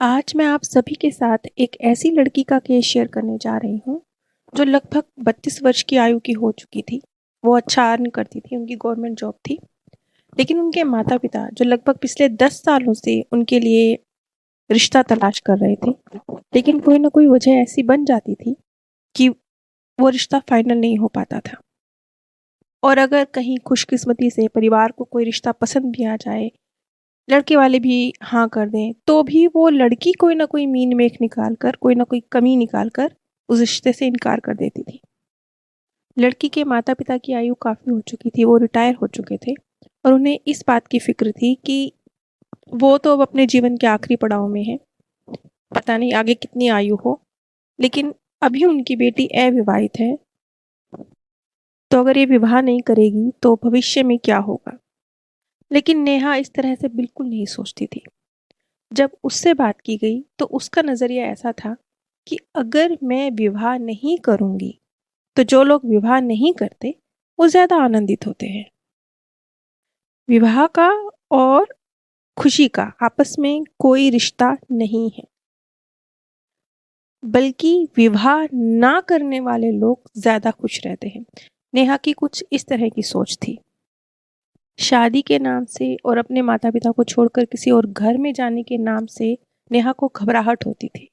आज मैं आप सभी के साथ एक ऐसी लड़की का केस शेयर करने जा रही हूँ जो लगभग 32 वर्ष की आयु की हो चुकी थी। वो अच्छा अर्न करती थी, उनकी गवर्नमेंट जॉब थी। लेकिन उनके माता पिता जो लगभग पिछले 10 सालों से उनके लिए रिश्ता तलाश कर रहे थे, लेकिन कोई ना कोई वजह ऐसी बन जाती थी कि वो रिश्ता फाइनल नहीं हो पाता था। और अगर कहीं खुशकिस्मती से परिवार को कोई रिश्ता पसंद भी आ जाए, लड़के वाले भी हाँ कर दें, तो भी वो लड़की कोई ना कोई मीन मेख निकाल कर, कोई ना कोई कमी निकाल कर उस रिश्ते से इनकार कर देती थी। लड़की के माता पिता की आयु काफ़ी हो चुकी थी, वो रिटायर हो चुके थे और उन्हें इस बात की फिक्र थी कि वो तो अब अपने जीवन के आखिरी पड़ाव में है, पता नहीं आगे कितनी आयु हो। लेकिन अभी उनकी बेटी अविवाहित है, तो अगर ये विवाह नहीं करेगी तो भविष्य में क्या होगा। लेकिन नेहा इस तरह से बिल्कुल नहीं सोचती थी। जब उससे बात की गई तो उसका नज़रिया ऐसा था कि अगर मैं विवाह नहीं करूंगी तो जो लोग विवाह नहीं करते वो ज़्यादा आनंदित होते हैं। विवाह का और खुशी का आपस में कोई रिश्ता नहीं है, बल्कि विवाह ना करने वाले लोग ज़्यादा खुश रहते हैं। नेहा की कुछ इस तरह की सोच थी। शादी के नाम से और अपने माता पिता को छोड़कर किसी और घर में जाने के नाम से नेहा को घबराहट होती थी।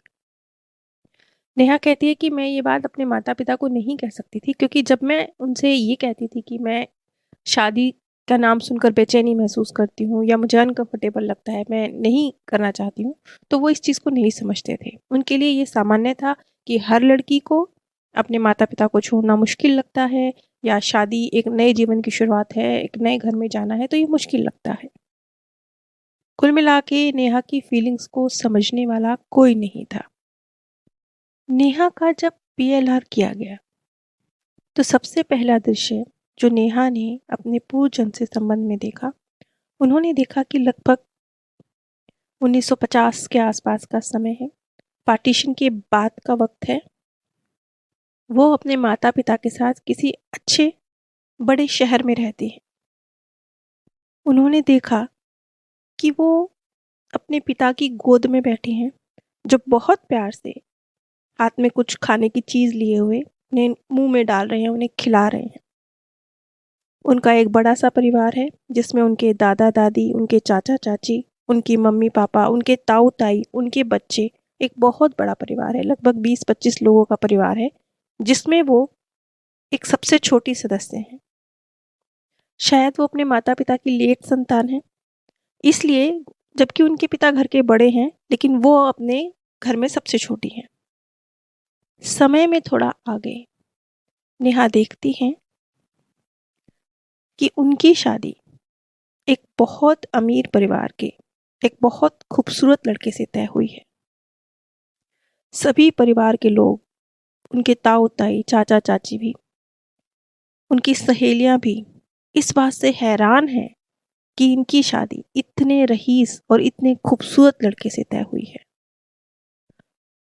नेहा कहती है कि मैं ये बात अपने माता पिता को नहीं कह सकती थी, क्योंकि जब मैं उनसे ये कहती थी कि मैं शादी का नाम सुनकर बेचैनी महसूस करती हूँ या मुझे अनकंफर्टेबल लगता है, मैं नहीं करना चाहती हूँ, तो वो इस चीज़ को नहीं समझते थे। उनके लिए ये सामान्य था कि हर लड़की को अपने माता पिता को छोड़ना मुश्किल लगता है, या शादी एक नए जीवन की शुरुआत है, एक नए घर में जाना है, तो ये मुश्किल लगता है। कुल मिला के नेहा की फीलिंग्स को समझने वाला कोई नहीं था। नेहा का जब पीएलआर किया गया तो सबसे पहला दृश्य जो नेहा ने अपने पूर्वजन्म से संबंध में देखा, उन्होंने देखा कि लगभग 1950 के आसपास का समय है, पार्टीशन के बाद का वक्त है। वो अपने माता पिता के साथ किसी अच्छे बड़े शहर में रहती हैं। उन्होंने देखा कि वो अपने पिता की गोद में बैठे हैं, जो बहुत प्यार से हाथ में कुछ खाने की चीज़ लिए हुए उन्हें मुंह में डाल रहे हैं, उन्हें खिला रहे हैं। उनका एक बड़ा सा परिवार है जिसमें उनके दादा दादी, उनके चाचा चाची, उनकी मम्मी पापा, उनके ताऊ ताई, उनके बच्चे, एक बहुत बड़ा परिवार है। लगभग 20-25 लोगों का परिवार है, जिसमें वो एक सबसे छोटी सदस्य हैं। शायद वो अपने माता पिता की लेट संतान है, इसलिए जबकि उनके पिता घर के बड़े हैं, लेकिन वो अपने घर में सबसे छोटी हैं। समय में थोड़ा आगे नेहा देखती हैं कि उनकी शादी एक बहुत अमीर परिवार के एक बहुत खूबसूरत लड़के से तय हुई है। सभी परिवार के लोग, उनके ताऊ ताई, चाचा चाची भी, उनकी सहेलियां भी इस बात से हैरान हैं कि इनकी शादी इतने रईस और इतने खूबसूरत लड़के से तय हुई है।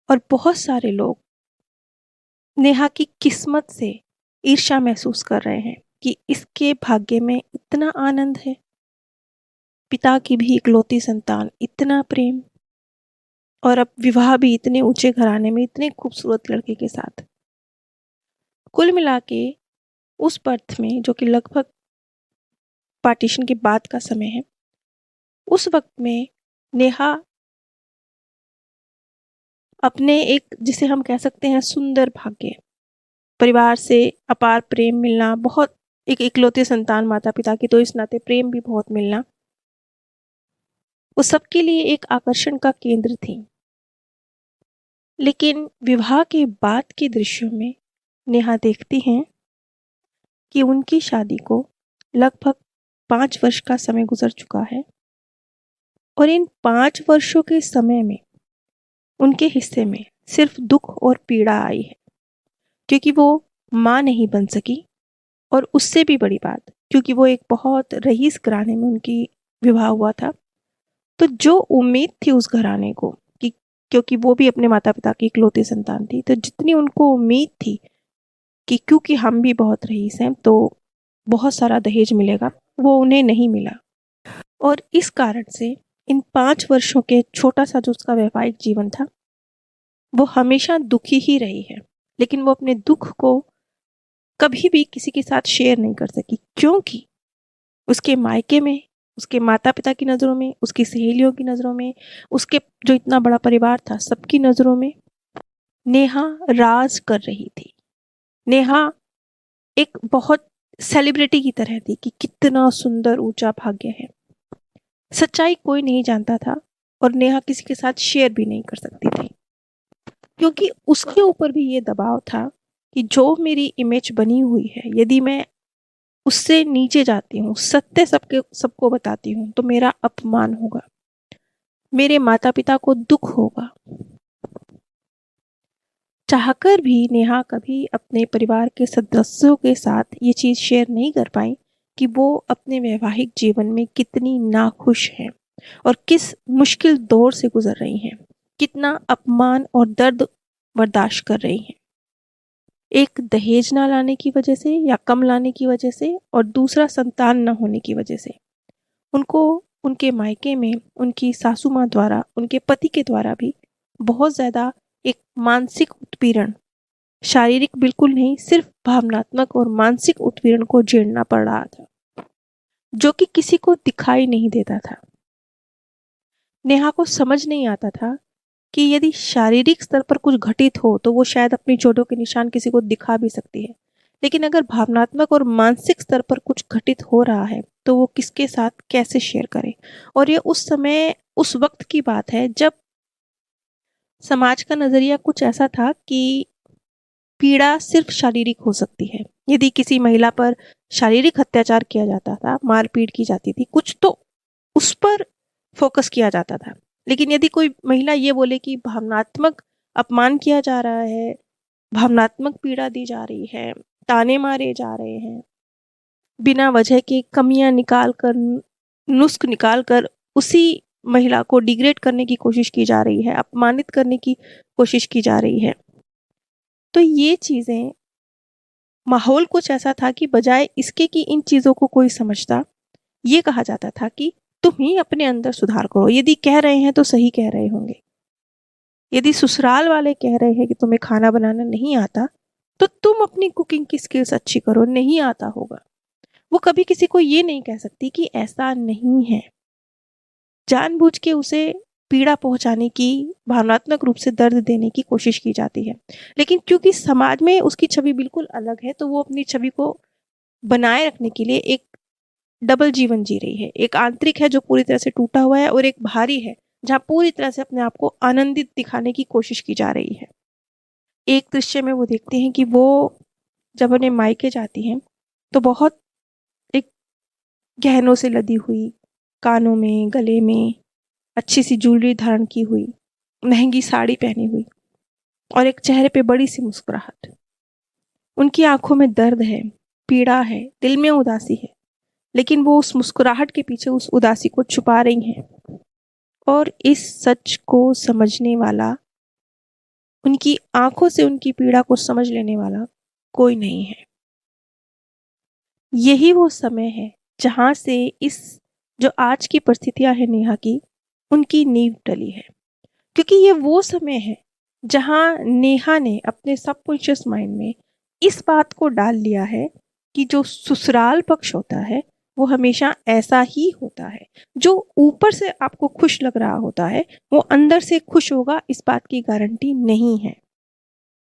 और बहुत सारे लोग नेहा की किस्मत से ईर्ष्या महसूस कर रहे हैं कि इसके भाग्य में इतना आनंद है, पिता की भी इकलौती संतान, इतना प्रेम, और अब विवाह भी इतने ऊंचे घराने में इतने खूबसूरत लड़के के साथ। कुल मिला के उस बर्थ में, जो कि लगभग पार्टीशन के बाद का समय है, उस वक्त में नेहा अपने एक, जिसे हम कह सकते हैं सुंदर भाग्य, परिवार से अपार प्रेम मिलना, बहुत एक इकलौते संतान माता पिता की, तो इस नाते प्रेम भी बहुत मिलना, वो सबके लिए एक आकर्षण का केंद्र थी। लेकिन विवाह के बाद के दृश्यों में नेहा देखती हैं कि उनकी शादी को लगभग 5 वर्ष का समय गुजर चुका है, और इन 5 वर्षों के समय में उनके हिस्से में सिर्फ दुख और पीड़ा आई है, क्योंकि वो माँ नहीं बन सकी, और उससे भी बड़ी बात, क्योंकि वो एक बहुत रईस घराने में उनकी विवाह हुआ था, तो जो उम्मीद थी उस घराने को कि, क्योंकि वो भी अपने माता पिता की इकलौती संतान थी, तो जितनी उनको उम्मीद थी कि क्योंकि हम भी बहुत रईस हैं तो बहुत सारा दहेज मिलेगा, वो उन्हें नहीं मिला। और इस कारण से इन 5 वर्षों के छोटा सा जो उसका वैवाहिक जीवन था, वो हमेशा दुखी ही रही है। लेकिन वो अपने दुख को कभी भी किसी के साथ शेयर नहीं कर सकी, क्योंकि उसके मायके में, उसके माता-पिता की नज़रों में, उसकी सहेलियों की नज़रों में, उसके जो इतना बड़ा परिवार था, सबकी नज़रों में नेहा राज कर रही थी। नेहा एक बहुत सेलिब्रिटी की तरह थी कि कितना सुंदर ऊंचा भाग्य है। सच्चाई कोई नहीं जानता था और नेहा किसी के साथ शेयर भी नहीं कर सकती थी, क्योंकि उसके ऊपर भी ये दबाव था कि जो मेरी इमेज बनी हुई है, यदि मैं उससे नीचे जाती हूँ, सत्य सबको बताती हूँ, तो मेरा अपमान होगा, मेरे माता पिता को दुख होगा। चाहकर भी नेहा कभी अपने परिवार के सदस्यों के साथ ये चीज़ शेयर नहीं कर पाई कि वो अपने वैवाहिक जीवन में कितनी नाखुश हैं और किस मुश्किल दौर से गुजर रही हैं, कितना अपमान और दर्द बर्दाश्त कर रही हैं। एक दहेज ना लाने की वजह से या कम लाने की वजह से, और दूसरा संतान न होने की वजह से उनको उनके मायके में उनकी सासू माँ द्वारा, उनके पति के द्वारा भी बहुत ज़्यादा एक मानसिक उत्पीड़न, शारीरिक बिल्कुल नहीं, सिर्फ भावनात्मक और मानसिक उत्पीड़न को झेलना पड़ रहा था, जो कि किसी को दिखाई नहीं देता था। नेहा को समझ नहीं आता था कि यदि शारीरिक स्तर पर कुछ घटित हो तो वो शायद अपनी चोटों के निशान किसी को दिखा भी सकती है, लेकिन अगर भावनात्मक और मानसिक स्तर पर कुछ घटित हो रहा है तो वो किसके साथ कैसे शेयर करे। और ये उस समय, उस वक्त की बात है जब समाज का नजरिया कुछ ऐसा था कि पीड़ा सिर्फ शारीरिक हो सकती है। यदि किसी महिला पर शारीरिक अत्याचार किया जाता था, मारपीट की जाती थी, कुछ तो उस पर फोकस किया जाता था। लेकिन यदि कोई महिला ये बोले कि भावनात्मक अपमान किया जा रहा है, भावनात्मक पीड़ा दी जा रही है, ताने मारे जा रहे हैं, बिना वजह की कमियां निकाल कर, नुस्ख निकाल कर उसी महिला को डिग्रेड करने की कोशिश की जा रही है, अपमानित करने की कोशिश की जा रही है, तो ये चीज़ें, माहौल कुछ ऐसा था कि बजाय इसके कि इन चीज़ों को कोई समझता, ये कहा जाता था कि तुम ही अपने अंदर सुधार करो। यदि कह रहे हैं तो सही कह रहे होंगे। यदि ससुराल वाले कह रहे हैं कि तुम्हें खाना बनाना नहीं आता, तो तुम अपनी कुकिंग की स्किल्स अच्छी करो, नहीं आता होगा। वो कभी किसी को ये नहीं कह सकती कि ऐसा नहीं है। जानबूझ के उसे पीड़ा पहुंचाने की, भावनात्मक रूप से दर्द देने की कोशिश की जाती है। लेकिन क्योंकि समाज में उसकी छवि बिल्कुल अलग है, तो वो अपनी छवि को बनाए रखने के लिए एक डबल जीवन जी रही है। एक आंतरिक है जो पूरी तरह से टूटा हुआ है, और एक बाहरी है जहाँ पूरी तरह से अपने आप को आनंदित दिखाने की कोशिश की जा रही है। एक दृश्य में वो देखते हैं कि वो जब उन्हें मायके जाती हैं तो बहुत एक गहनों से लदी हुई, कानों में, गले में अच्छी सी ज्वेलरी धारण की हुई, महंगी साड़ी पहनी हुई, और एक चेहरे पे बड़ी सी मुस्कुराहट। उनकी आंखों में दर्द है, पीड़ा है, दिल में उदासी है, लेकिन वो उस मुस्कुराहट के पीछे उस उदासी को छुपा रही हैं। और इस सच को समझने वाला, उनकी आंखों से उनकी पीड़ा को समझ लेने वाला कोई नहीं है। यही वो समय है जहां से इस जो आज की परिस्थितियां है नेहा की, उनकी नींव डली है। क्योंकि ये वो समय है जहां नेहा ने अपने सबकॉन्शियस माइंड में इस बात को डाल लिया है कि जो ससुराल पक्ष होता है वो हमेशा ऐसा ही होता है। जो ऊपर से आपको खुश लग रहा होता है वो अंदर से खुश होगा, इस बात की गारंटी नहीं है।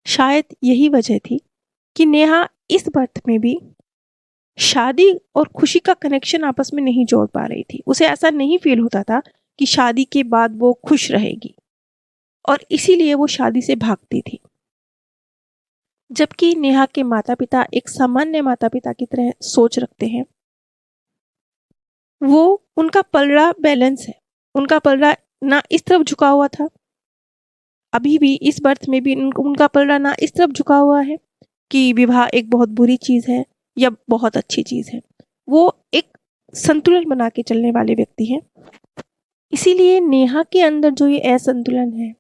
शायद यही वजह थी कि नेहा इस बर्थ में भी शादी और खुशी का कनेक्शन आपस में नहीं जोड़ पा रही थी। उसे ऐसा नहीं फील होता था कि शादी के बाद वो खुश रहेगी, और इसीलिए वो शादी से भागती थी। जबकि नेहा के माता पिता एक सामान्य माता पिता की तरह सोच रखते हैं। वो, उनका पलड़ा बैलेंस है, उनका पलड़ा ना इस तरफ झुका हुआ था, अभी भी इस बर्थ में भी उनका पलड़ा ना इस तरफ झुका हुआ है कि विवाह एक बहुत बुरी चीज़ है या बहुत अच्छी चीज़ है। वो एक संतुलन बना के चलने वाले व्यक्ति हैं। इसीलिए नेहा के अंदर जो ये असंतुलन है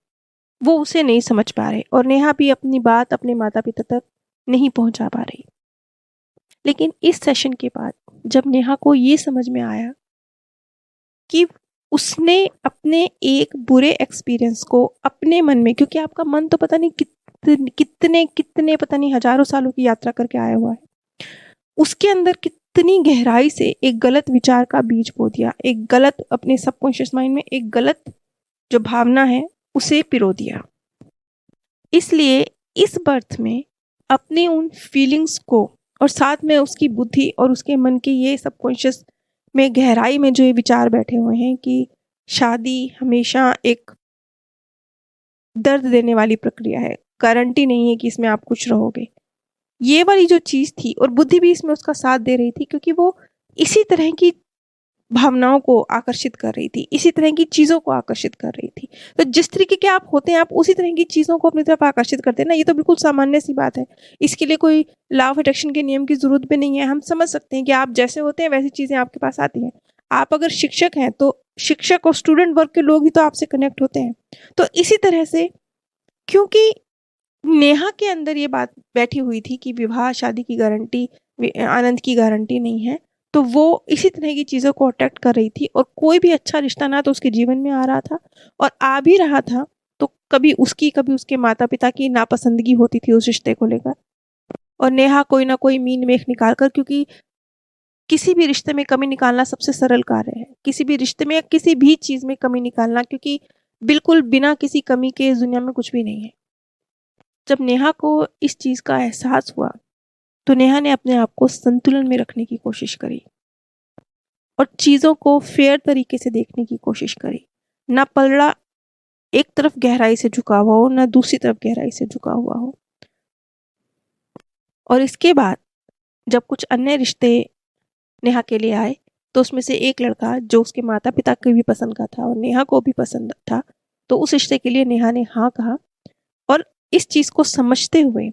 वो उसे नहीं समझ पा रहे, और नेहा भी अपनी बात अपने माता पिता तक नहीं पहुंचा पा रही। लेकिन इस सेशन के बाद जब नेहा को ये समझ में आया कि उसने अपने एक बुरे एक्सपीरियंस को अपने मन में, क्योंकि आपका मन तो पता नहीं कितने कितने पता नहीं हजारों सालों की यात्रा करके आया हुआ है, उसके अंदर कितनी गहराई से एक गलत विचार का बीज बो दिया, एक गलत अपने सबकॉन्शियस माइंड में एक गलत जो भावना है उसे पिरो दिया। इसलिए इस बर्थ में अपने उन फीलिंग्स को और साथ में उसकी बुद्धि और उसके मन के ये सबकॉन्शियस में गहराई में जो ये विचार बैठे हुए हैं कि शादी हमेशा एक दर्द देने वाली प्रक्रिया है, गारंटी नहीं है कि इसमें आप खुश रहोगे, ये वाली जो चीज़ थी, और बुद्धि भी इसमें उसका साथ दे रही थी क्योंकि वो इसी तरह की भावनाओं को आकर्षित कर रही थी, इसी तरह की चीज़ों को आकर्षित कर रही थी। तो जिस तरीके के आप होते हैं आप उसी तरह की चीज़ों को अपनी तरफ आकर्षित करते हैं ना, ये तो बिल्कुल सामान्य सी बात है। इसके लिए कोई लॉ ऑफ अट्रैक्शन के नियम की ज़रूरत भी नहीं है। हम समझ सकते हैं कि आप जैसे होते हैं वैसी चीज़ें आपके पास आती हैं। आप अगर शिक्षक हैं तो शिक्षक और स्टूडेंट वर्ग के लोग ही तो आपसे कनेक्ट होते हैं। तो इसी तरह से क्योंकि नेहा के अंदर ये बात बैठी हुई थी कि विवाह शादी की गारंटी, आनंद की गारंटी नहीं है, तो वो इसी तरह की चीज़ों को अट्रैक्ट कर रही थी और कोई भी अच्छा रिश्ता ना तो उसके जीवन में आ रहा था, और आ भी रहा था तो कभी उसकी कभी उसके माता पिता की नापसंदगी होती थी उस रिश्ते को लेकर। और नेहा कोई ना कोई मीन मेख निकाल कर, क्योंकि किसी भी रिश्ते में कमी निकालना सबसे सरल कार्य है, किसी भी रिश्ते में या किसी भी चीज़ में कमी निकालना, क्योंकि बिल्कुल बिना किसी कमी के इस दुनिया में कुछ भी नहीं है। जब नेहा को इस चीज़ का एहसास हुआ तो नेहा ने अपने आप को संतुलन में रखने की कोशिश करी और चीज़ों को फेयर तरीके से देखने की कोशिश करी। ना पलड़ा एक तरफ गहराई से झुका हुआ हो, ना दूसरी तरफ गहराई से झुका हुआ हो। और इसके बाद जब कुछ अन्य रिश्ते नेहा के लिए आए तो उसमें से एक लड़का जो उसके माता पिता की भी पसंद का था और नेहा को भी पसंद था, तो उस रिश्ते के लिए नेहा ने हाँ कहा। और इस चीज़ को समझते हुए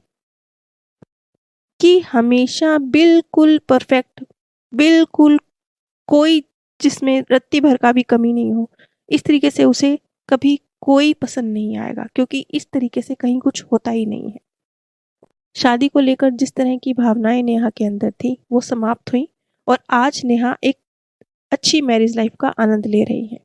कि हमेशा बिल्कुल परफेक्ट, बिल्कुल कोई जिसमें रत्ती भर का भी कमी नहीं हो, इस तरीके से उसे कभी कोई पसंद नहीं आएगा, क्योंकि इस तरीके से कहीं कुछ होता ही नहीं है। शादी को लेकर जिस तरह की भावनाएं नेहा के अंदर थी वो समाप्त हुई और आज नेहा एक अच्छी मैरिज लाइफ का आनंद ले रही है।